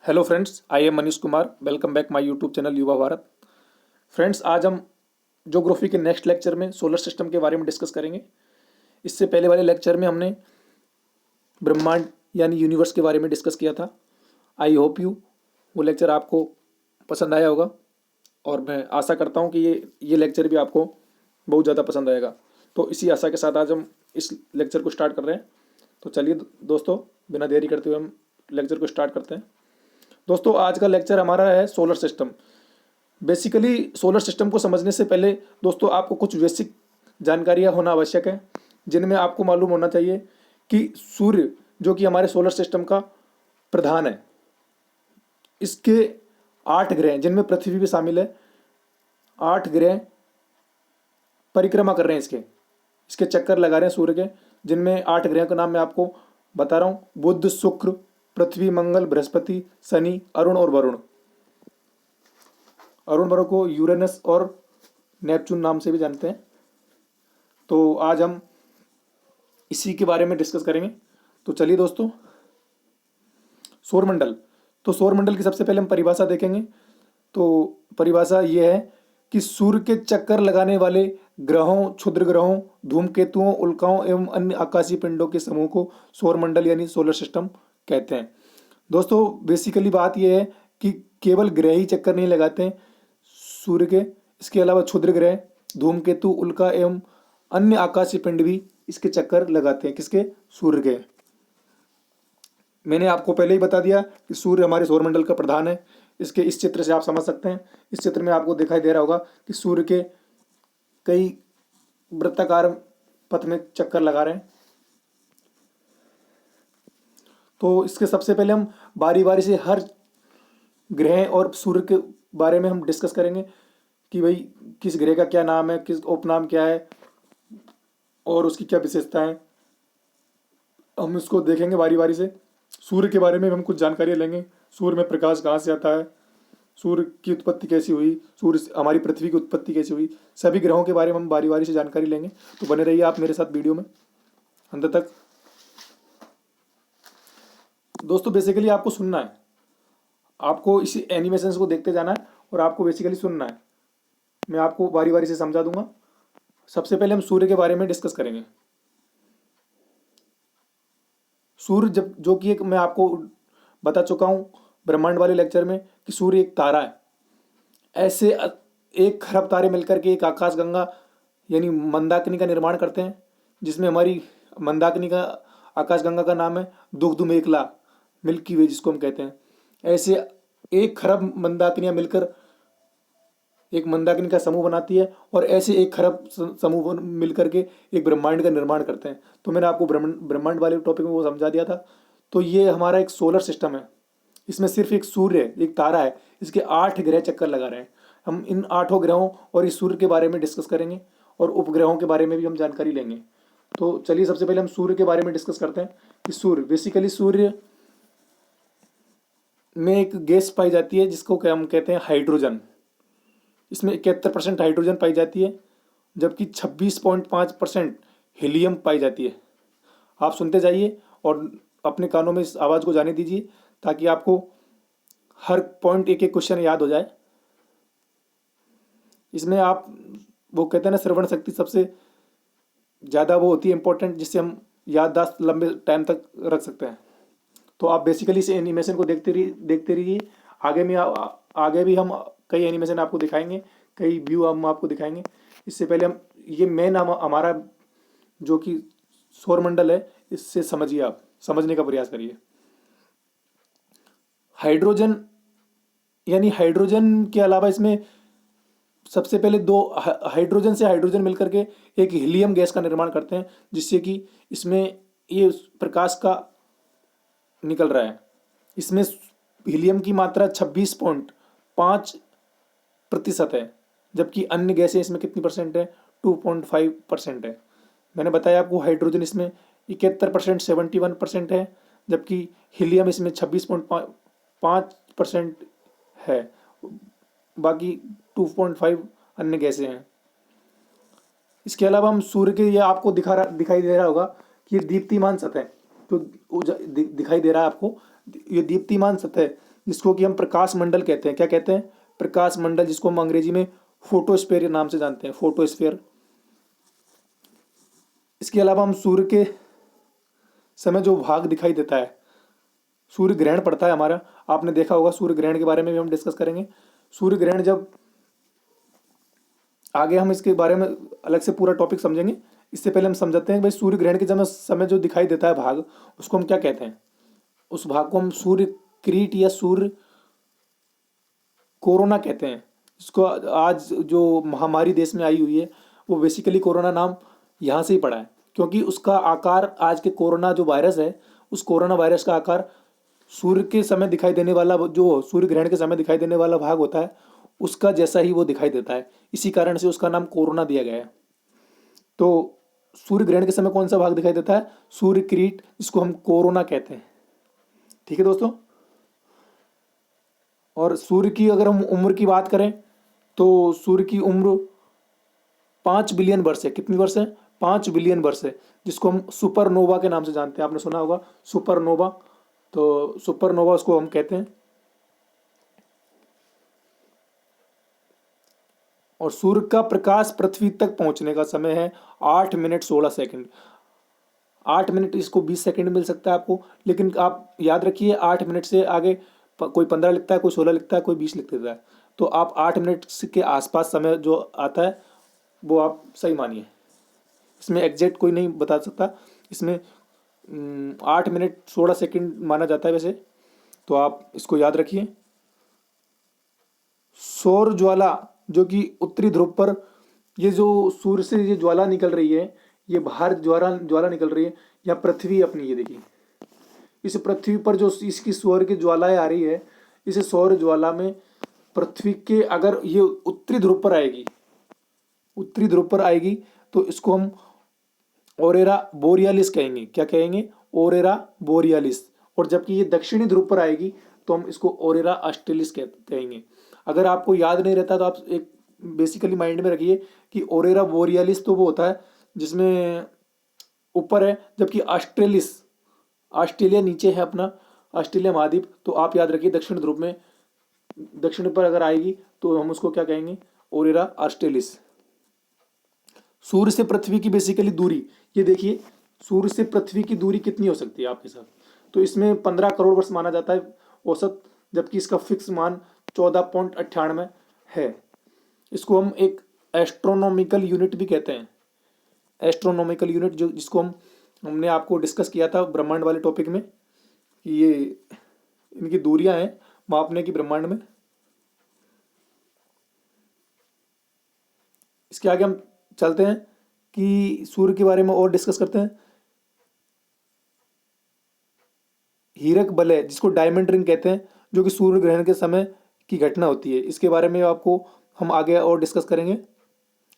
Hello friends, I am Manish Kumar. Welcome back my YouTube channel युवा Bharat. Friends, आज हम geography के नेक्स्ट लेक्चर में सोलर सिस्टम के बारे में डिस्कस करेंगे। इससे पहले वाले लेक्चर में हमने ब्रह्मांड यानी यूनिवर्स के बारे में डिस्कस किया था। आई होप यू वो लेक्चर आपको पसंद आया होगा और मैं आशा करता हूँ कि ये लेक्चर भी आपको बहुत ज़्यादा पसंद आएगा। तो इसी आशा के साथ आज हम इस लेक्चर को स्टार्ट कर रहे हैं। तो चलिए दोस्तों, बिना देरी करते हुए हम लेक्चर को स्टार्ट करते हैं। दोस्तों, आज का लेक्चर हमारा है solar system. Basically solar system को समझने से पहले दोस्तों आपको कुछ बेसिक जानकारियाँ होना आवश्यक है, जिनमें आपको मालूम होना चाहिए कि सूर्य जो कि हमारे सोलर सिस्टम का प्रधान है, इसके 8 ग्रह हैं, जिनमें पृथ्वी भी शामिल है। 8 ग्रह परिक्रमा कर रहे हैं, इसके चक्कर लगा रहे हैं सूर्य के, जिनमें 8 ग्रह का नाम मैं आपको बता रहा हूँ। बुध, शुक्र, पृथ्वी, मंगल, बृहस्पति, शनि, अरुण और वरुण। अरुण वरुण को यूरेनस और नेपच्यून नाम से भी जानते हैं। तो आज हम इसी के बारे में डिस्कस करेंगे। तो चलिए दोस्तों, सौरमंडल। तो सौरमंडल की सबसे पहले हम परिभाषा देखेंगे। तो परिभाषा ये है कि सूर्य के चक्कर लगाने वाले ग्रहों, क्षुद्र ग्रहों, धूमकेतुओं, उल्काओं एवं अन्य आकाशीय पिंडों के समूह को सौरमंडल यानी सोलर सिस्टम कहते हैं। दोस्तों, बेसिकली बात यह है कि केवल ग्रह ही चक्कर नहीं लगाते हैं सूर्य के, इसके अलावा क्षुद्र ग्रह, धूमकेतु, उल्का एवं अन्य आकाशीय पिंड भी इसके चक्कर लगाते हैं। किसके? सूर्य के। मैंने आपको पहले ही बता दिया कि सूर्य हमारे सौरमंडल का प्रधान है। इसके इस चित्र से आप समझ सकते हैं। इस चित्र में आपको दिखाई दे रहा होगा कि सूर्य के कई वृत्ताकार पथ में चक्कर लगा रहे हैं। तो इसके सबसे पहले हम बारी बारी से हर ग्रह और सूर्य के बारे में हम डिस्कस करेंगे कि भाई किस ग्रह का क्या नाम है, किस उपनाम क्या है और उसकी क्या विशेषता है। हम इसको देखेंगे बारी बारी से। सूर्य के बारे में हम कुछ जानकारी लेंगे। सूर्य में प्रकाश कहाँ से आता है, सूर्य की उत्पत्ति कैसी हुई, सूर्य हमारी पृथ्वी की उत्पत्ति कैसी हुई, सभी ग्रहों के बारे में हम बारी बारी से जानकारी लेंगे। तो बने रहिए आप मेरे साथ वीडियो में अंत तक। दोस्तों, बेसिकली आपको सुनना है, आपको इसी एनिमेशन को देखते जाना है और आपको बेसिकली सुनना है। मैं आपको बारी बारी से समझा दूंगा। सबसे पहले हम सूर्य के बारे में डिस्कस करेंगे। सूर्य जब जो कि एक मैं आपको बता चुका हूं ब्रह्मांड वाले लेक्चर में कि सूर्य एक तारा है। ऐसे 1 खरब तारे मिलकर के एक आकाशगंगा यानी मंदाकिनी का निर्माण करते हैं, जिसमें हमारी मंदाकिनी का आकाशगंगा का नाम है दुग्धुमेखला, मिल्की वे जिसको हम कहते हैं। ऐसे 1 खरब मंदाकिनियां मिलकर एक मंदाकिनी का समूह बनाती है और ऐसे 1 खरब समूह मिलकर के एक ब्रह्मांड का निर्माण करते हैं। तो मैंने आपको ब्रह्मांड वाले टॉपिक में वो समझा दिया था। तो ये हमारा एक सोलर सिस्टम है। इसमें सिर्फ एक सूर्य है, एक तारा है, इसके 8 ग्रह चक्कर लगा रहे हैं। हम इन 8 ग्रहों और इस सूर्य के बारे में डिस्कस करेंगे और उपग्रहों के बारे में भी हम जानकारी लेंगे। तो चलिए सबसे पहले हम सूर्य के बारे में डिस्कस करते हैं कि सूर्य बेसिकली सूर्य में एक गैस पाई जाती है जिसको हम कहते हैं हाइड्रोजन। इसमें 71% हाइड्रोजन पाई जाती है, जबकि 26.5% हीलियम पाई जाती है। आप सुनते जाइए और अपने कानों में इस आवाज़ को जाने दीजिए ताकि आपको हर पॉइंट एक एक क्वेश्चन याद हो जाए। इसमें आप वो कहते हैं ना, श्रवण शक्ति सबसे ज़्यादा वो होती है इंपॉर्टेंट, जिससे हम याददाश्त लंबे टाइम तक रख सकते हैं। तो आप बेसिकली इस एनिमेशन को देखते रहिए। आगे भी हम कई एनिमेशन आपको दिखाएंगे, कई व्यू हम आपको दिखाएंगे। इससे पहले हम ये मेन हमारा जो कि सौरमंडल है, इससे समझिए, आप समझने का प्रयास करिए। हाइड्रोजन यानी हाइड्रोजन के अलावा इसमें सबसे पहले 2 हाइड्रोजन से हाइड्रोजन मिलकर के एक हीलियम गैस का निर्माण करते हैं, जिससे कि इसमें ये प्रकाश का निकल रहा है। इसमें हीलियम की मात्रा 26.5% है, जबकि अन्य गैसें इसमें कितनी परसेंट है? 2.5% है। मैंने बताया आपको हाइड्रोजन इसमें 71% 71% है, जबकि हीलियम इसमें 26.5% है। बाकी 2.5 अन्य गैसें हैं। इसके अलावा हम सूर्य के, ये आपको दिखाई दे रहा होगा कि ये दीप्तिमान सतह जो दिखाई दे रहा है आपको, ये दीप्तिमान सतह जिसको कि हम प्रकाश मंडल कहते हैं। क्या कहते हैं? प्रकाश मंडल, जिसको हम अंग्रेजी में फोटोस्फीयर नाम से जानते हैं, फोटोस्फीयर। इसके अलावा हम सूर्य के समय जो भाग दिखाई देता है, सूर्य ग्रहण पड़ता है हमारा, आपने देखा होगा, सूर्य ग्रहण के बारे में भी हम डिस्कस करेंगे। सूर्य ग्रहण जब आगे हम इसके बारे में अलग से पूरा टॉपिक समझेंगे। इससे पहले हम समझते हैं भाई सूर्य ग्रहण के समय जो दिखाई देता है भाग, उसको हम क्या कहते हैं? उस भाग को हम सूर्य क्रीट या सूर्य कोरोना कहते हैं। इसको आज जो महामारी देश में आई हुई है, वो बेसिकली कोरोना नाम यहाँ से ही पड़ा है, क्योंकि उसका आकार, आज के कोरोना जो वायरस है, उस कोरोना वायरस का आकार सूर्य के समय दिखाई देने वाला, जो सूर्य ग्रहण के समय दिखाई देने वाला भाग होता है, उसका जैसा ही वो दिखाई देता है। इसी कारण से उसका नाम कोरोना दिया गया है। तो सूर्य ग्रहण के समय कौन सा भाग दिखाई देता है? सूर्य क्रीट, जिसको हम कोरोना कहते हैं। ठीक है दोस्तों। और सूर्य की अगर हम उम्र की बात करें, तो सूर्य की उम्र 5 बिलियन वर्ष है। कितनी वर्ष है? 5 बिलियन वर्ष है, जिसको हम सुपरनोवा के नाम से जानते हैं। आपने सुना होगा सुपरनोवा, तो सुपरनोवा उसको हम कहते हैं। और सूर्य का प्रकाश पृथ्वी तक पहुंचने का समय है 8 मिनट 16 सेकंड। 8 मिनट, इसको 20 सेकंड मिल सकता है आपको, लेकिन आप याद रखिए 8 मिनट से आगे कोई 15 लिखता है, कोई 16 लिखता है, कोई 20 लिख देता है। तो आप 8 मिनट के आसपास समय जो आता है वो आप सही मानिए। इसमें एग्जैक्ट कोई नहीं बता सकता। इसमें 8 मिनट 16 सेकंड माना जाता है वैसे, तो आप इसको याद रखिए। सौर ज्वाला, जो कि उत्तरी ध्रुव पर, ये जो सूर्य से ये ज्वाला निकल रही है, ये बाहर ज्वाला ज्वाला निकल रही है, या पृथ्वी अपनी, ये देखिए, इस पृथ्वी पर जो इसकी सौर की ज्वालाएं आ रही है, इस सौर ज्वाला में पृथ्वी के, अगर ये उत्तरी ध्रुव पर आएगी, उत्तरी ध्रुव पर आएगी, तो इसको हम ओरेरा बोरियालिस कहेंगे। क्या कहेंगे? ओरेरा बोरियालिस। और जबकि ये दक्षिणी ध्रुव पर आएगी, तो हम इसको ओरेरा ऑस्ट्रेलिस कहेंगे। अगर आपको याद नहीं रहता तो आप एक बेसिकली माइंड में रखिए कि ओरेरा बोरियालिस तो वो होता है जिसमें ऊपर है, जबकि ऑस्ट्रेलिस, ऑस्ट्रेलिया नीचे है अपना, ऑस्ट्रेलिया महाद्वीप। तो आप याद रखिए दक्षिण ध्रुव में, दक्षिण पर अगर आएगी तो हम उसको क्या कहेंगे? ओरेरा ऑस्ट्रेलिस। सूर्य से पृथ्वी की बेसिकली दूरी, ये देखिए, सूर्य से पृथ्वी की दूरी कितनी हो सकती है आपके साथ? तो इसमें 15 करोड़ वर्ष माना जाता है औसत, जबकि इसका फिक्स मान 14.98 है। इसको हम एक एस्ट्रोनॉमिकल यूनिट भी कहते हैं। एस्ट्रोनॉमिकल यूनिट, जो जिसको हमने आपको डिस्कस किया था ब्रह्मांड वाले टॉपिक में, कि ये इनकी दूरियां हैं मापने की ब्रह्मांड में। इसके आगे हम चलते हैं कि सूर्य के बारे में और डिस्कस करते हैं। हीरक वलय, जिसको डायमंड रिंग कहते हैं, जो कि सूर्य ग्रहण के समय की घटना होती है। इसके बारे में आपको हम आगे और डिस्कस करेंगे।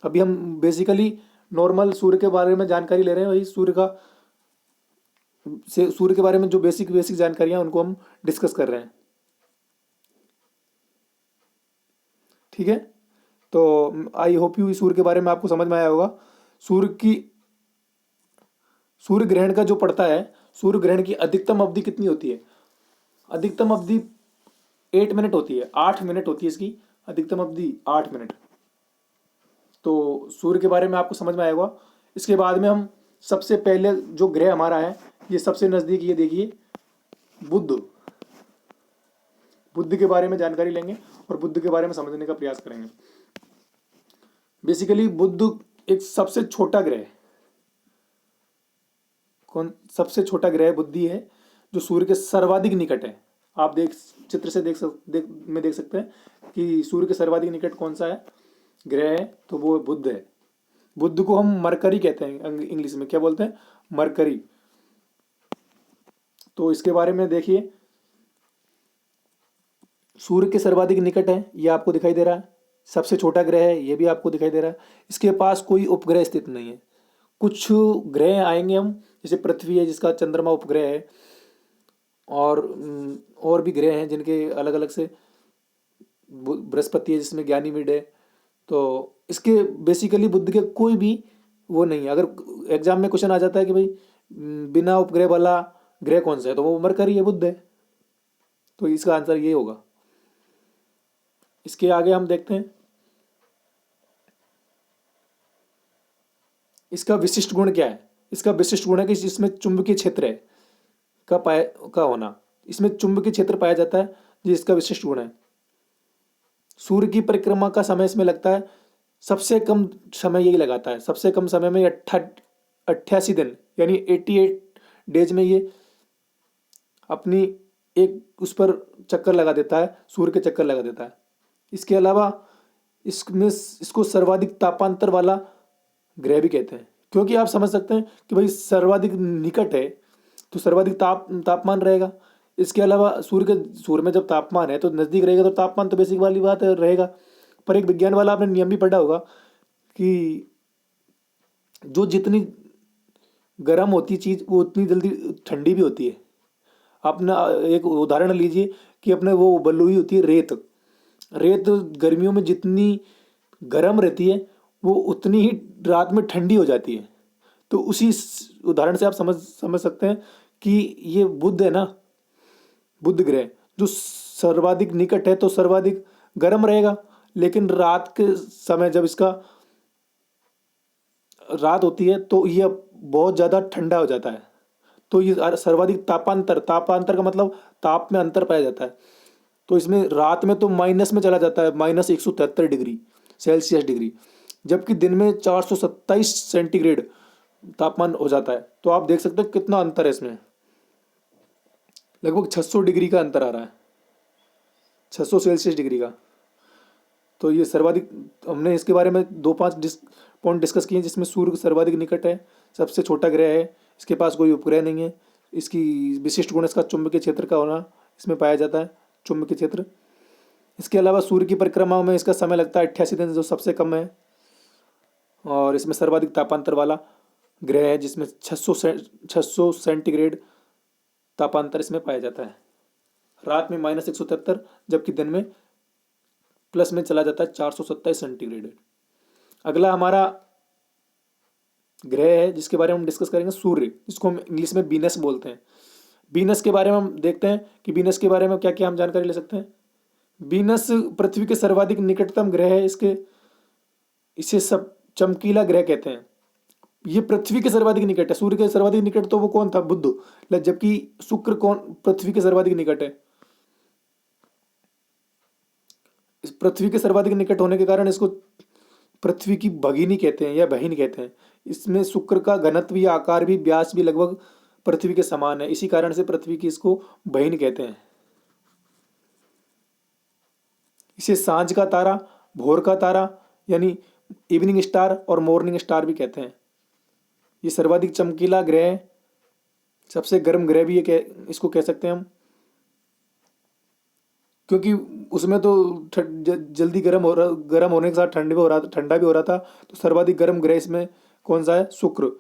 अभी हम बेसिकली नॉर्मल सूर्य के बारे में जानकारी ले रहे हैं, वही सूर्य के बारे में जो बेसिक जानकारियां उनको हम डिस्कस कर रहे हैं। ठीक है, तो आई होप यू सूर्य के बारे में आपको समझ में आया होगा। सूर्य ग्रहण का जो पड़ता है, सूर्य ग्रहण की अधिकतम अवधि कितनी होती है? अधिकतम अवधि 8 मिनट होती है, 8 मिनट होती है इसकी अधिकतम अवधि, 8 मिनट। तो सूर्य के बारे में आपको समझ में आया होगा। इसके बाद में हम सबसे पहले जो ग्रह हमारा है, ये सबसे नज़दीक, ये देखिए बुध। बुध के बारे में जानकारी लेंगे और बुध के बारे में समझने का प्रयास करेंगे। बेसिकली बुध एक सबसे छोटा ग्रह है। सबसे छोटा ग्रह बुद्धि है, जो सूर्य के सर्वाधिक निकट है। आप चित्र से देख सकते हैं कि सूर्य के सर्वाधिक निकट कौन सा है ग्रह है, तो वो बुध है। बुध को हम मरकरी कहते हैं, इंग्लिश में क्या बोलते हैं? मरकरी। तो इसके बारे में देखिए, सूर्य के सर्वाधिक निकट है, ये आपको दिखाई दे रहा है। सबसे छोटा ग्रह है, ये भी आपको दिखाई दे रहा है। इसके पास कोई उपग्रह स्थित नहीं है। कुछ ग्रह आएंगे हम, जैसे पृथ्वी है जिसका चंद्रमा उपग्रह है, और भी ग्रह हैं जिनके अलग अलग से, बृहस्पति है जिसमें ज्ञानीमिड है। तो इसके बेसिकली बुध के कोई भी वो नहीं है। अगर एग्जाम में क्वेश्चन आ जाता है कि भाई बिना उपग्रह वाला ग्रह कौन सा है, तो वो मरकरी है, बुध है। तो इसका आंसर ये होगा। इसके आगे हम देखते हैं इसका विशिष्ट गुण क्या है। इसका विशिष्ट गुण है कि इसमें चुंबकीय क्षेत्र है का होना। इसमें चुंबकीय क्षेत्र पाया जाता है, ये इसका विशिष्ट गुण है। सूर्य की परिक्रमा का समय इसमें लगता है, सबसे कम समय यही लगाता है। सबसे कम समय में 88 दिन यानी 88 डेज में ये अपनी एक उस पर चक्कर लगा देता है, सूर्य के चक्कर लगा देता है। इसके अलावा इसमें इसको सर्वाधिक तापांतर वाला ग्रह भी कहते हैं, क्योंकि आप समझ सकते हैं कि भाई सर्वाधिक निकट है तो सर्वाधिक तापमान रहेगा। इसके अलावा सूर्य में जब तापमान है तो नज़दीक रहेगा तो तापमान तो बेसिक वाली बात है रहेगा। पर एक विज्ञान वाला आपने नियम भी पढ़ा होगा कि जो जितनी गर्म होती है चीज़ वो उतनी जल्दी ठंडी भी होती है। अपना एक उदाहरण लीजिए कि अपने वो बलुई होती है रेत। रेत गर्मियों में जितनी गर्म रहती है वो उतनी ही रात में ठंडी हो जाती है। तो उसी उदाहरण से आप समझ सकते हैं कि ये बुध है ना, बुध ग्रह जो सर्वाधिक निकट है तो सर्वाधिक गर्म रहेगा, लेकिन रात के समय जब इसका रात होती है तो यह बहुत ज़्यादा ठंडा हो जाता है। तो ये सर्वाधिक तापांतर का मतलब ताप में अंतर पाया जाता है। तो इसमें रात में तो माइनस में चला जाता है, -173 डिग्री सेल्सियस, जबकि दिन में 427 सेंटीग्रेड तापमान हो जाता है। तो आप देख सकते हैं कितना अंतर है इसमें, लगभग 600 डिग्री का अंतर आ रहा है, 600 सेल्सियस डिग्री का। तो ये सर्वाधिक, हमने इसके बारे में 2-5 पॉइंट डिस्कस किए जिसमें सूर्य सर्वाधिक निकट है, सबसे छोटा ग्रह है, इसके पास कोई उपग्रह नहीं है। इसकी विशिष्ट गुण इसका चुंबकीय क्षेत्र का होना इसमें पाया जाता है, चुंबकीय क्षेत्र। इसके अलावा सूर्य की परिक्रमा में इसका समय लगता है 88 दिन, जो सबसे कम है। और इसमें सर्वाधिक तापांतर वाला ग्रह है जिसमें 600 सेंटीग्रेड तापांतर इसमें पाया जाता है। रात में -173 जबकि दिन में प्लस में चला जाता है 427 सेंटीग्रेड। अगला हमारा ग्रह है जिसके बारे में हम डिस्कस करेंगे सूर्य, जिसको हम इंग्लिश में वीनस बोलते हैं। वीनस के बारे में हम देखते हैं कि वीनस के बारे में क्या क्या हम जानकारी ले सकते हैं। वीनस पृथ्वी के सर्वाधिक निकटतम ग्रह है। इसे सब चमकीला ग्रह कहते हैं। ये पृथ्वी के सर्वाधिक निकट है। सूर्य के सर्वाधिक निकट तो वो कौन था, बुध, जबकि शुक्र कौन पृथ्वी के सर्वाधिक निकट है। इस पृथ्वी के सर्वाधिक निकट होने के कारण इसको पृथ्वी की भगिनी कहते हैं या बहिन कहते हैं। इसमें शुक्र का घनत्व या आकार भी, व्यास भी लगभग पृथ्वी के समान है, इसी कारण से पृथ्वी की इसको बहिन कहते हैं। इसे सांझ का तारा, भोर का तारा यानी इवनिंग स्टार और मॉर्निंग स्टार भी कहते हैं। ये सर्वाधिक चमकीला ग्रह है, सबसे गर्म ग्रह भी ये इसको कह सकते हैं हम, क्योंकि उसमें तो जल्दी गर्म होने के साथ ठंडा भी हो रहा था। तो सर्वाधिक गर्म ग्रह इसमें कौन सा है, शुक्र,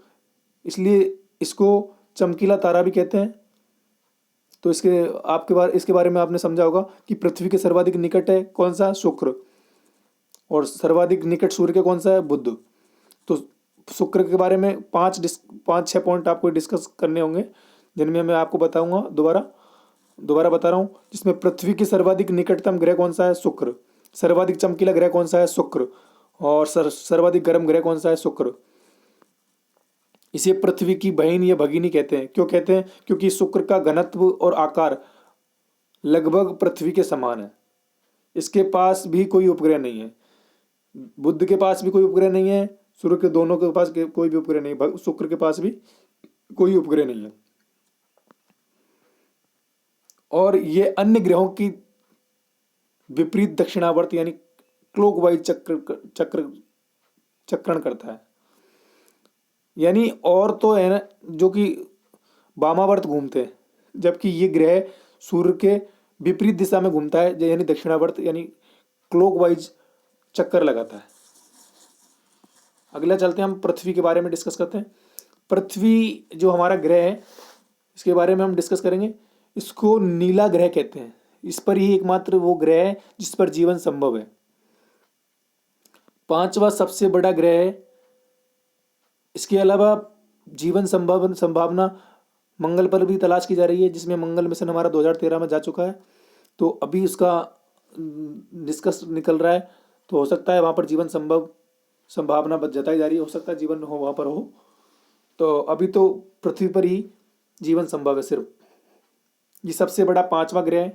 इसलिए इसको चमकीला तारा भी कहते हैं। तो इसके बारे में आपने समझा होगा कि पृथ्वी के सर्वाधिक निकट है कौन सा, शुक्र, और सर्वाधिक निकट सूर्य के कौन सा है, बुध। तो शुक्र के बारे में 5-6 पॉइंट आपको डिस्कस करने होंगे, जिनमें मैं आपको बताऊंगा, दोबारा बता रहा हूँ। जिसमें पृथ्वी के सर्वाधिक निकटतम ग्रह कौन सा है, शुक्र। सर्वाधिक चमकीला ग्रह कौन सा है, शुक्र। और सर्वाधिक गर्म ग्रह कौन सा है, शुक्र। इसे पृथ्वी की बहन या भगिनी कहते हैं। क्यों कहते हैं, क्योंकि शुक्र का घनत्व और आकार लगभग पृथ्वी के समान है। इसके पास भी कोई उपग्रह नहीं है, बुध के पास भी कोई उपग्रह नहीं है, सूर्य के दोनों के पास कोई भी उपग्रह नहीं है, शुक्र के पास भी कोई उपग्रह नहीं है। और ये अन्य ग्रहों की विपरीत दक्षिणावर्त यानी क्लॉकवाइज चक्रण करता है। यानी और तो है ना जो कि वामावर्त घूमते हैं, जबकि ये ग्रह सूर्य के विपरीत दिशा में घूमता है, यानी दक्षिणावर्त यानी क्लॉकवाइज चक्कर लगाता है। अगला चलते हैं, हम पृथ्वी के बारे में डिस्कस करते हैं। पृथ्वी जो हमारा ग्रह है इसके बारे में हम डिस्कस करेंगे। इसको नीला ग्रह कहते हैं। इस पर ही एकमात्र वो ग्रह है जिस पर जीवन संभव है। 5वां सबसे बड़ा ग्रह है। इसके अलावा जीवन संभावना मंगल पर भी तलाश की जा रही है, जिसमें मंगल मिशन हमारा 2013 में जा चुका है। तो अभी उसका निष्कर्ष निकल रहा है, तो हो सकता है वहाँ पर जीवन संभावना जताई जा रही है, हो सकता है जीवन हो वहाँ पर हो। तो अभी तो पृथ्वी पर ही जीवन संभव है सिर्फ। ये सबसे बड़ा 5वां ग्रह है।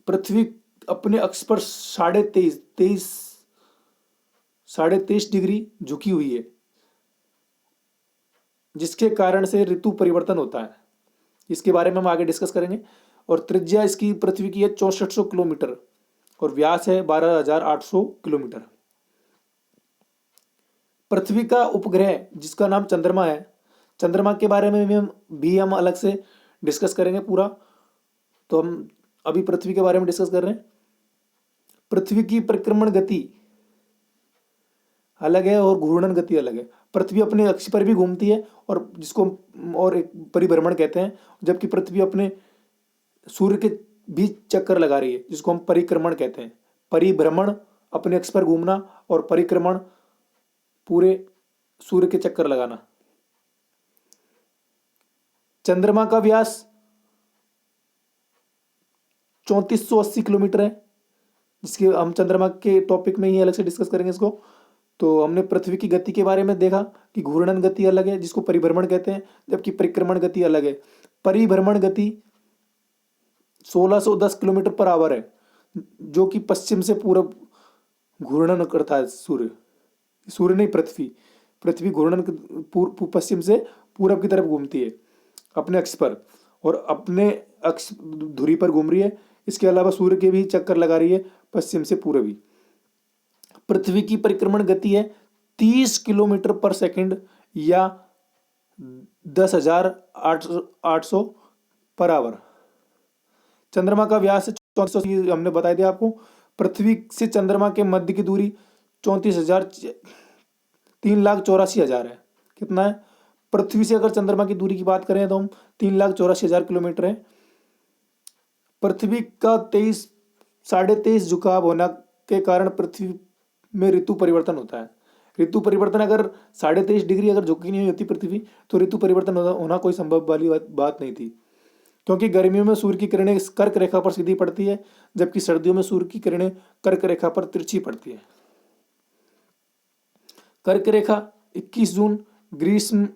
पृथ्वी अपने अक्ष पर 23.5 डिग्री झुकी हुई है, जिसके कारण से ऋतु परिवर्तन होता है। इसके बारे में हम आगे डिस्कस करेंगे। और त्रिज्या इसकी पृथ्वी की है 6400 किलोमीटर और व्यास है 12,800 किलोमीटर। पृथ्वी का उपग्रह जिसका नाम चंद्रमा है, चंद्रमा के बारे में भी हम अलग से डिस्कस करेंगे पूरा। तो हम अभी पृथ्वी के बारे में डिस्कस कर रहे हैं। पृथ्वी की परिक्रमण गति अलग है और घूर्णन गति अलग है। पृथ्वी अपने अक्ष पर भी घूमती है और जिसको और एक परिभ्रमण कहते हैं, जबकि पृथ्वी अपने सूर्य के बीच चक्कर लगा रही है, जिसको हम परिक्रमण कहते हैं। परिभ्रमण अपने अक्ष पर घूमना और परिक्रमण पूरे सूर्य के चक्कर लगाना। चंद्रमा का व्यास 3480 किलोमीटर है, जिसके हम चंद्रमा के टॉपिक में ही अलग से डिस्कस करेंगे इसको। तो हमने पृथ्वी की गति के बारे में देखा कि घूर्णन गति अलग है, जिसको परिभ्रमण कहते हैं, जबकि परिक्रमण गति अलग है। परिभ्रमण गति 1610 किलोमीटर पर आवर है, जो कि पश्चिम से पूरब घूर्णन करता है। सूर्य नहीं, पृथ्वी घूर्णन पश्चिम से पूरब की तरफ घूमती है अपने अक्ष पर, और अपने अक्ष धुरी पर घूम रही है। इसके अलावा सूर्य के भी चक्कर लगा रही है पश्चिम से पूर्वी। पृथ्वी की परिक्रमण गति है 30 किलोमीटर पर सेकंड या 10,800 पर आवर। चंद्रमा का व्यास 3400, हमने बता दिया आपको। पृथ्वी से चंद्रमा के मध्य की दूरी 3,84,000 है। कितना है? पृथ्वी से अगर चंद्रमा की दूरी की बात करें तो हम 3,84,000 किलोमीटर है। पृथ्वी का 23.5 झुकाव होना के कारण पृथ्वी में ऋतु परिवर्तन होता है। ऋतु परिवर्तन अगर 23.5 डिग्री अगर झुकी नहीं होती पृथ्वी, तो ऋतु परिवर्तन होना कोई संभव वाली बात नहीं थी, क्योंकि गर्मियों में सूर्य की किरणें कर्क रेखा पर सीधी पड़ती है, जबकि सर्दियों में सूर्य की किरणें कर्क रेखा पर तिरछी पड़ती है। कर्क रेखा 21 जून ग्रीष्म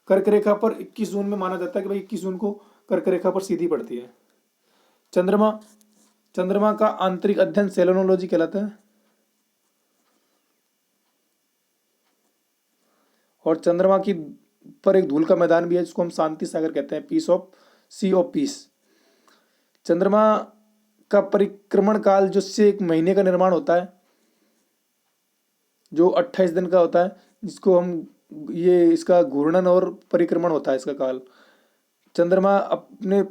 कर्क रेखा पर 21 जून में माना जाता है कि भाई 21 जून को कर्क रेखा पर सीधी पड़ती है। चंद्रमा का आंतरिक अध्ययन सेलेनोलॉजी कहलाता है। और चंद्रमा की पर एक धूल का मैदान भी है, जिसको हम शांति सागर कहते हैं, सी ऑफ पीस। चंद्रमा का परिक्रमण काल जिससे एक महीने का निर्माण होता है, जो 28 दिन का होता है, जिसको हम इसका घूर्णन और परिक्रमण होता है इसका काल। चंद्रमा अपने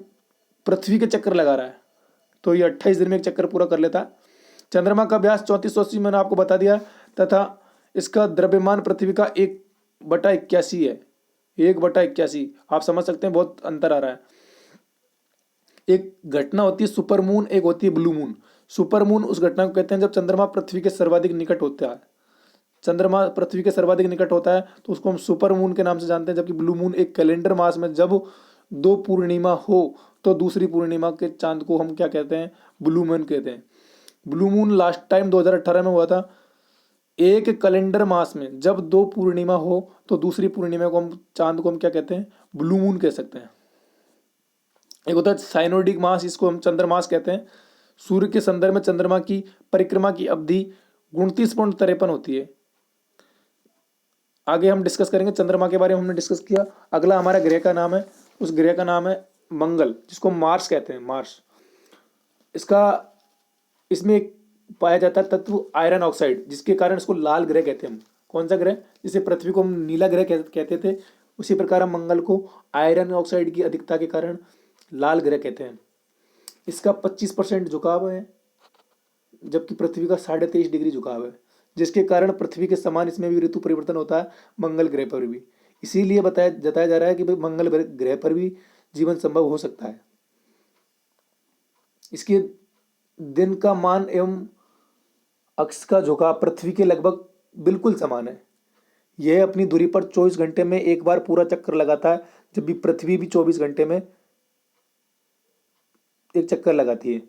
पृथ्वी के चक्कर लगा रहा है, तो ये 28 दिन में एक चक्कर पूरा कर लेता है। चंद्रमा का व्यास 3480 मैंने आपको बता दिया, तथा इसका द्रव्यमान पृथ्वी का 1/81 है। 1/81 आप समझ सकते हैं, बहुत अंतर आ रहा है। एक घटना होती है सुपर मून, एक होती है ब्लू मून। सुपर मून उस घटना को कहते हैं जब चंद्रमा पृथ्वी के सर्वाधिक निकट होता है। चंद्रमा पृथ्वी के सर्वाधिक निकट होता है तो उसको हम सुपर मून के नाम से जानते हैं, जबकि ब्लू मून एक कैलेंडर मास में जब 2 पूर्णिमा हो तो दूसरी पूर्णिमा के चांद को हम क्या कहते हैं? ब्लू मून कहते हैं। ब्लू मून लास्ट टाइम 2018 में हुआ था। एक कैलेंडर मास में जब 2 पूर्णिमा हो तो दूसरी पूर्णिमा को हम चांद को हम क्या कहते हैं? ब्लू मून कह सकते हैं। एक होता है साइनोडिक मास, इसको हम चंद्रमास कहते हैं। सूर्य के संदर्भ में चंद्रमा की परिक्रमा की अवधि 29.53 होती है। आगे हम डिस्कस करेंगे चंद्रमा के बारे में, हमने डिस्कस किया। अगला हमारा ग्रह का नाम है, उस ग्रह का नाम है मंगल, जिसको मार्स कहते हैं। मार्स इसमें एक पाया जाता है तत्व आयरन ऑक्साइड, जिसके कारण इसको लाल ग्रह कहते हैं हम। कौन सा ग्रह? जिसे पृथ्वी को हम नीला ग्रह कहते थे, उसी प्रकार हम मंगल को आयरन ऑक्साइड की अधिकता के कारण लाल ग्रह कहते हैं। इसका 25% झुकाव है, जबकि पृथ्वी का 23.5 डिग्री झुकाव है, जिसके कारण पृथ्वी के समान इसमें भी ऋतु परिवर्तन होता है मंगल ग्रह पर भी। इसीलिए जताया जा रहा है कि भाई मंगल ग्रह पर भी जीवन संभव हो सकता है। इसके दिन का मान एवं अक्ष का झुकाव पृथ्वी के लगभग बिल्कुल समान है। यह अपनी दूरी पर 24 घंटे में एक बार पूरा चक्कर लगाता है, जब भी पृथ्वी भी 24 घंटे में एक चक्कर लगाती है।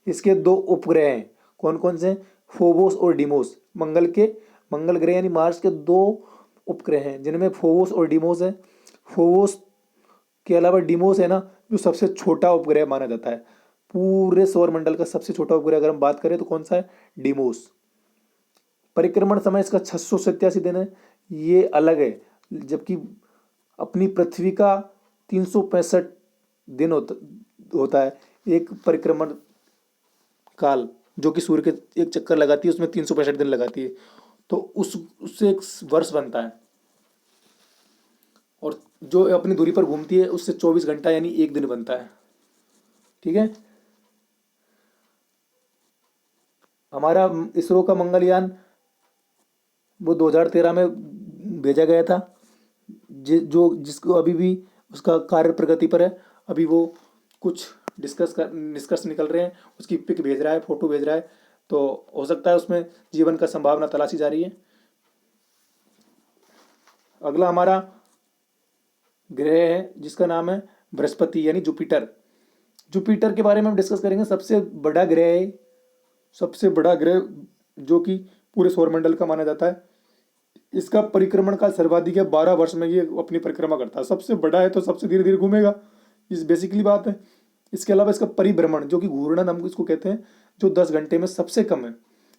इसके दो उपग्रह हैं, कौन कौन से? फोबोस और डीमोस। मंगल ग्रह यानी मार्स के दो उपग्रह हैं जिनमें फोबोस और डीमोस है। फोबोस के अलावा डीमोस है ना, जो सबसे छोटा उपग्रह माना जाता है। पूरे सौरमंडल का सबसे छोटा उपग्रह अगर हम बात करें तो कौन सा है? डीमोस। परिक्रमण समय इसका 687 दिन है, ये अलग है। जबकि अपनी पृथ्वी का 365 दिन होता है एक परिक्रमण काल, जो कि सूर्य के एक चक्कर लगाती है उसमें 365 दिन लगाती है, तो उससे एक वर्ष बनता है। और जो अपनी दूरी पर घूमती है उससे 24 घंटा यानी एक दिन बनता है। ठीक है। हमारा इसरो का मंगलयान वो 2013 में भेजा गया था, जिसको अभी भी उसका कार्य प्रगति पर है। अभी वो कुछ निष्कर्ष निकल रहे हैं, उसकी पिक भेज रहा है, फोटो भेज रहा है, तो हो सकता है उसमें जीवन का संभावना तलाशी जा रही है। अगला हमारा ग्रह है जिसका नाम है बृहस्पति यानी जुपिटर। जुपिटर के बारे में हम डिस्कस करेंगे। सबसे बड़ा ग्रह है, सबसे बड़ा ग्रह जो कि पूरे सौरमंडल का माना जाता है। इसका परिक्रमण काल सर्वाधिक है, 12 वर्ष में ये अपनी परिक्रमा करता है। सबसे बड़ा है तो सबसे धीरे धीरे घूमेगा, इस बेसिकली बात है। इसके अलावा इसका परिभ्रमण जो कि घूर्णन हम इसको कहते हैं, जो 10 घंटे में सबसे कम है।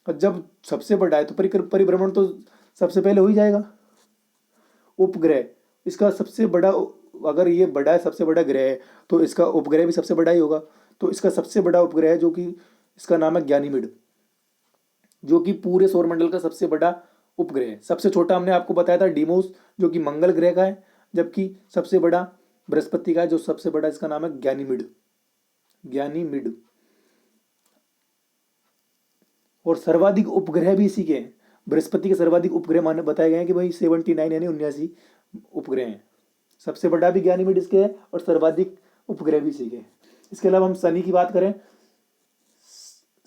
और जब सबसे बड़ा है तो परिभ्रमण तो सबसे पहले हो ही जाएगा। उपग्रह इसका सबसे बड़ा, अगर ये बड़ा है, सबसे बड़ा ग्रह है, तो इसका उपग्रह भी सबसे बड़ा ही होगा। तो इसका सबसे बड़ा उपग्रह है जो कि इसका नाम है गैनीमेड, जो कि पूरे सौरमंडल का सबसे बड़ा उपग्रह है। सबसे छोटा हमने आपको बताया था डीमोस, जो कि मंगल ग्रह का है, जबकि सबसे बड़ा बृहस्पति का है, जो सबसे बड़ा इसका नाम है गैनीमिड। और सर्वाधिक उपग्रह भी इसी के हैं। बृहस्पति के सर्वाधिक उपग्रह माने बताए गए हैं कि भाई 79 यानी 79 उपग्रह हैं। सबसे बड़ा भी गैनीमेड इसके है और सर्वाधिक उपग्रह भी इसी के हैं। इसके अलावा हम शनि की बात करें,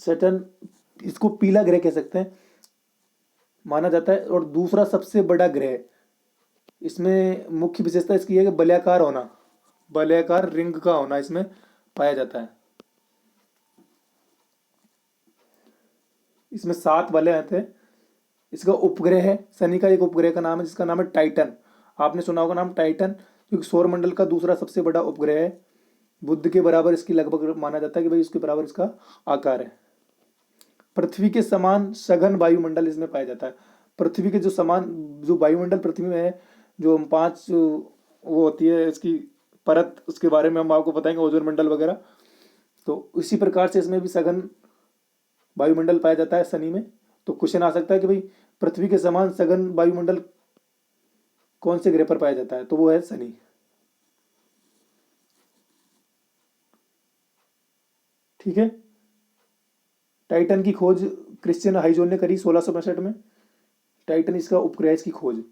सैटर्न इसको पीला ग्रह कह सकते हैं माना जाता है, और दूसरा सबसे बड़ा ग्रह। इसमें मुख्य विशेषता इसकी है कि बलयाकार रिंग का होना इसमें पाया जाता है। इसमें 7 वलय आते हैं। इसका उपग्रह है, शनि का एक उपग्रह का नाम है जिसका नाम है टाइटन। आपने सुना होगा नाम टाइटन, क्योंकि सौरमंडल का दूसरा सबसे बड़ा उपग्रह है। बुध के बराबर इसकी लगभग माना जाता है कि भाई उसके बराबर इसका आकार है। पृथ्वी के समान सघन वायुमंडल इसमें पाया जाता है। पृथ्वी के जो वायुमंडल पृथ्वी में है, जो 5 वो होती है इसकी परत, उसके बारे में हम आपको बताएंगे, ओजोन मंडल वगैरह। तो इसी प्रकार से इसमें भी सघन वायुमंडल पाया जाता है शनि में। तो क्वेश्चन आ सकता है कि भाई पृथ्वी के समान सघन वायुमंडल कौन से ग्रह पर पाया जाता है, तो वो है शनि। ठीक है। टाइटन की खोज क्रिश्चियन हाइजोन ने करी 1665 में। टाइटन इसका उपग्रह की खोज।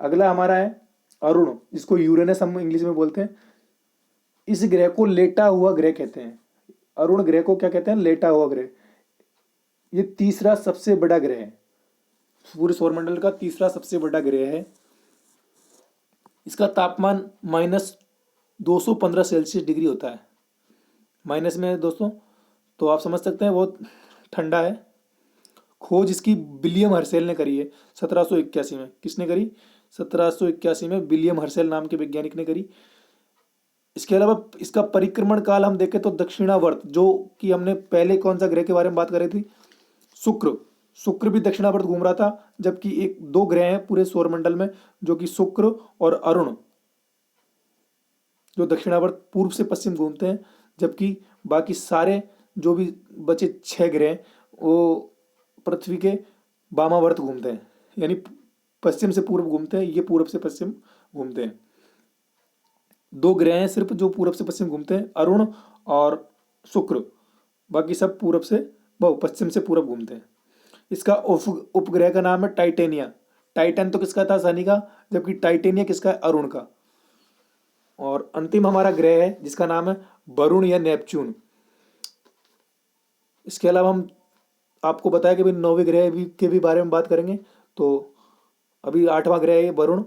अगला हमारा है अरुण, जिसको यूरेनस हम इंग्लिश में बोलते हैं। इस ग्रह को लेटा हुआ ग्रह कहते हैं। अरुण ग्रह को क्या कहते हैं? लेटा हुआ ग्रह। ये तीसरा सबसे बड़ा ग्रह है, पूरे सौरमंडल का तीसरा सबसे बड़ा ग्रह है। इसका तापमान -215 सेल्सियस डिग्री होता है। माइनस में है दोस्तों, तो आप समझ सकते हैं बहुत ठंडा है। खोज इसकी विलियम हर्शेल ने करी है 1781 में। किसने करी? 1781 में विलियम हर्शेल नाम के वैज्ञानिक ने करी। इसके अलावा इसका परिक्रमण काल हम देखें तो दक्षिणावर्त, जो कि हमने पहले कौन सा ग्रह के बारे में बात करी थी? शुक्र भी दक्षिणावर्त घूम रहा था। जबकि एक 2 ग्रह हैं पूरे सौरमंडल में, जो कि शुक्र और अरुण, जो दक्षिणावर्त पूर्व से पश्चिम घूमते हैं। जबकि बाकी सारे जो भी बचे 6 ग्रह वो पृथ्वी के वामावर्त घूमते हैं, यानी पश्चिम से पूर्व घूमते हैं। ये पूर्व से पश्चिम घूमते हैं। 2 ग्रह हैं सिर्फ जो पूर्व से पश्चिम घूमते हैं, अरुण और शुक्र। बाकी सब पूर्व से पश्चिम से पूर्व घूमते हैं। इसका उपग्रह का नाम है टाइटेनिया। टाइटन तो किसका था? शनि का। जबकि टाइटेनिया किसका है? अरुण का। और अंतिम हमारा ग्रह है जिसका नाम है वरुण या नेपच्यून। इसके अलावा हम आपको बताया कि भाई 9वें ग्रह के भी बारे में बात करेंगे। तो अभी 8वां ग्रह है वरुण,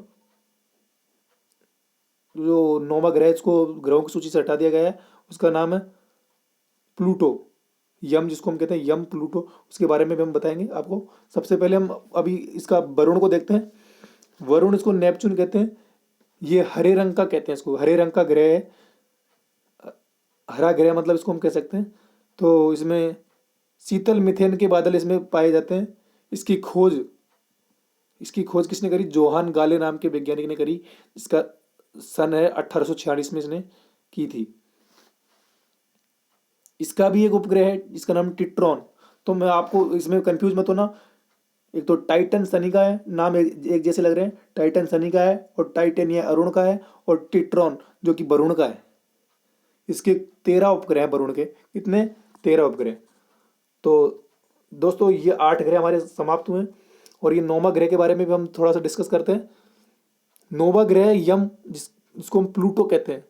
जो 9वां ग्रह, इसको ग्रहों की सूची से हटा दिया गया है। उसका नाम है प्लूटो, यम जिसको हम कहते हैं यम, प्लूटो, उसके बारे में भी हम बताएंगे आपको। सबसे पहले हम अभी इसका वरुण को देखते हैं। वरुण, इसको नेपच्यून कहते हैं। ये हरे रंग का कहते हैं, इसको हरे रंग का ग्रह है। हरा ग्रह मतलब इसको हम कह सकते हैं। तो इसमें शीतल मिथेन के बादल इसमें पाए जाते हैं। इसकी खोज इसकी खोज किसने करी? जोहान गाले नाम के वैज्ञानिक ने करी। इसका सन है 1846 में इसने की थी। इसका भी एक उपग्रह है जिसका नाम टिट्रॉन। तो मैं आपको इसमें कंफ्यूज मत होना, एक तो टाइटन शनि का है, नाम एक जैसे लग रहे हैं। टाइटन शनि का है, और टाइटन ये अरुण का है, और टिट्रॉन जो कि वरुण का है। इसके 13 उपग्रह हैं वरुण के। कितने? 13 उपग्रह। तो दोस्तों ये 8 ग्रह हमारे समाप्त हुए, और ये 9वां ग्रह के बारे में भी हम थोड़ा सा डिस्कस करते हैं। 9वां ग्रह यम, जिसको हम प्लूटो कहते हैं।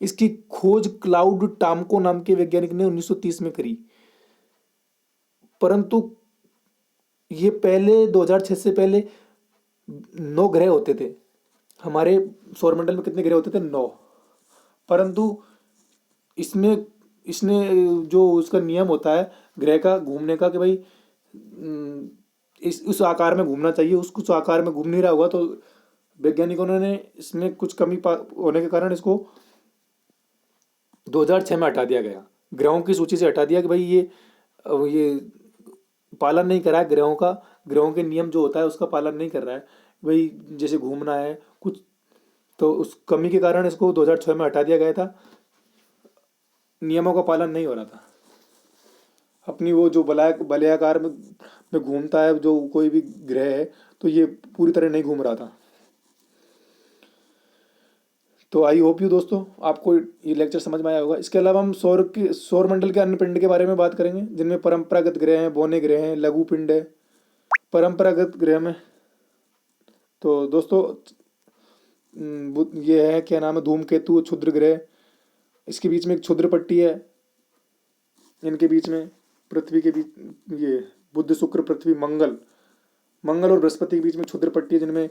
इसकी खोज क्लाउड टामको नाम के वैज्ञानिक ने 1930 में करी। परंतु ये पहले 2006 से पहले 9 ग्रह होते थे। हमारे सौरमंडल में कितने ग्रह होते थे? 9। परंतु इसमें इसने जो उसका नियम होता है ग्रह का घूमने का, कि भाई इस उस आकार में घूमना चाहिए, उस आकार में घूम नहीं रहा होगा, तो वैज्ञानिकों ने इसमें कुछ कमी होने के कारण इसको 2006 में हटा दिया गया, ग्रहों की सूची से हटा दिया कि भाई ये पालन नहीं कर रहा है ग्रहों का, ग्रहों के नियम जो होता है उसका पालन नहीं कर रहा है भाई, जैसे घूमना है कुछ, तो उस कमी के कारण इसको 2006 में हटा दिया गया था। नियमों का पालन नहीं हो रहा था। अपनी वो जो वलयाकार में घूमता है जो कोई भी ग्रह है, तो ये पूरी तरह नहीं घूम रहा था। तो आई होप यू दोस्तों आपको ये लेक्चर समझ में आया होगा। इसके अलावा हम सौरमंडल के अन्य पिंड के बारे में बात करेंगे, जिनमें परंपरागत ग्रह हैं, बौने ग्रह हैं, लघु पिंड है। परंपरागत ग्रह में तो दोस्तों ये है, क्या नाम है, धूमकेतु, क्षुद्र ग्रह। इसके बीच में एक क्षुद्र पट्टी है, इनके बीच में पृथ्वी के बीच, ये बुध, शुक्र, पृथ्वी, मंगल और बृहस्पति के बीच में क्षुद्र पट्टी है, जिनमें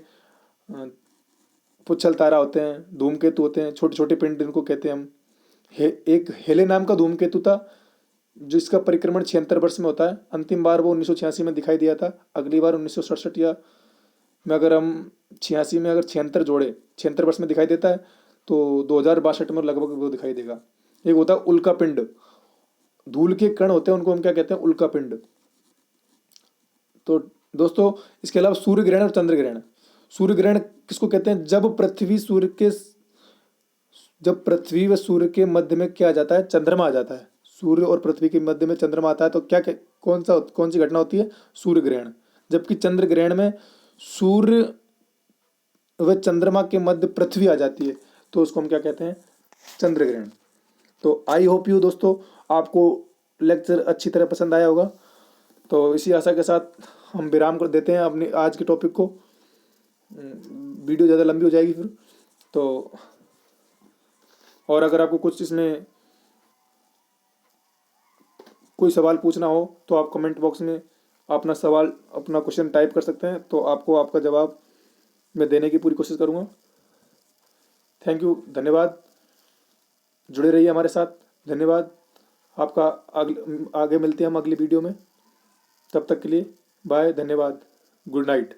पुच्छल तारा होते हैं, धूमकेतु होते हैं, छोटे छोटे पिंड इनको कहते हैं हम। एक हेले नाम का धूमकेतु था, जिसका परिक्रमण 76 वर्ष में होता है। अंतिम बार वो 1986 में दिखाई दिया था। अगली बार 1967 या में, अगर हम 86 में अगर 76 जोड़े, 76 वर्ष में दिखाई देता है, तो 2062 में लगभग वो दिखाई देगा। एक होता है उल्का पिंड, धूल के कण होते हैं, उनको हम क्या कहते हैं? उल्का पिंड। तो दोस्तों इसके अलावा सूर्य ग्रहण और चंद्र ग्रहण। सूर्य ग्रहण किसको कहते हैं? जब पृथ्वी व सूर्य के मध्य में क्या आ जाता है? चंद्रमा आ जाता है। सूर्य और पृथ्वी के मध्य में चंद्रमा आता है, तो कौन सी घटना होती है? सूर्य ग्रहण। जबकि चंद्र ग्रहण में सूर्य व चंद्रमा के मध्य पृथ्वी आ जाती है, तो उसको हम क्या कहते हैं? चंद्र ग्रहण। तो आई होप यू दोस्तों आपको लेक्चर अच्छी तरह पसंद आया होगा। तो इसी आशा के साथ हम विराम कर देते हैं अपने आज के टॉपिक को। वीडियो ज़्यादा लंबी हो जाएगी फिर तो। और अगर आपको कुछ इसमें कोई सवाल पूछना हो, तो आप कमेंट बॉक्स में अपना सवाल, अपना क्वेश्चन टाइप कर सकते हैं, तो आपको आपका जवाब मैं देने की पूरी कोशिश करूँगा। थैंक यू, धन्यवाद। जुड़े रहिए हमारे साथ। धन्यवाद आपका। आगे मिलते हैं हम अगली वीडियो में। तब तक के लिए बाय, धन्यवाद, गुड नाइट।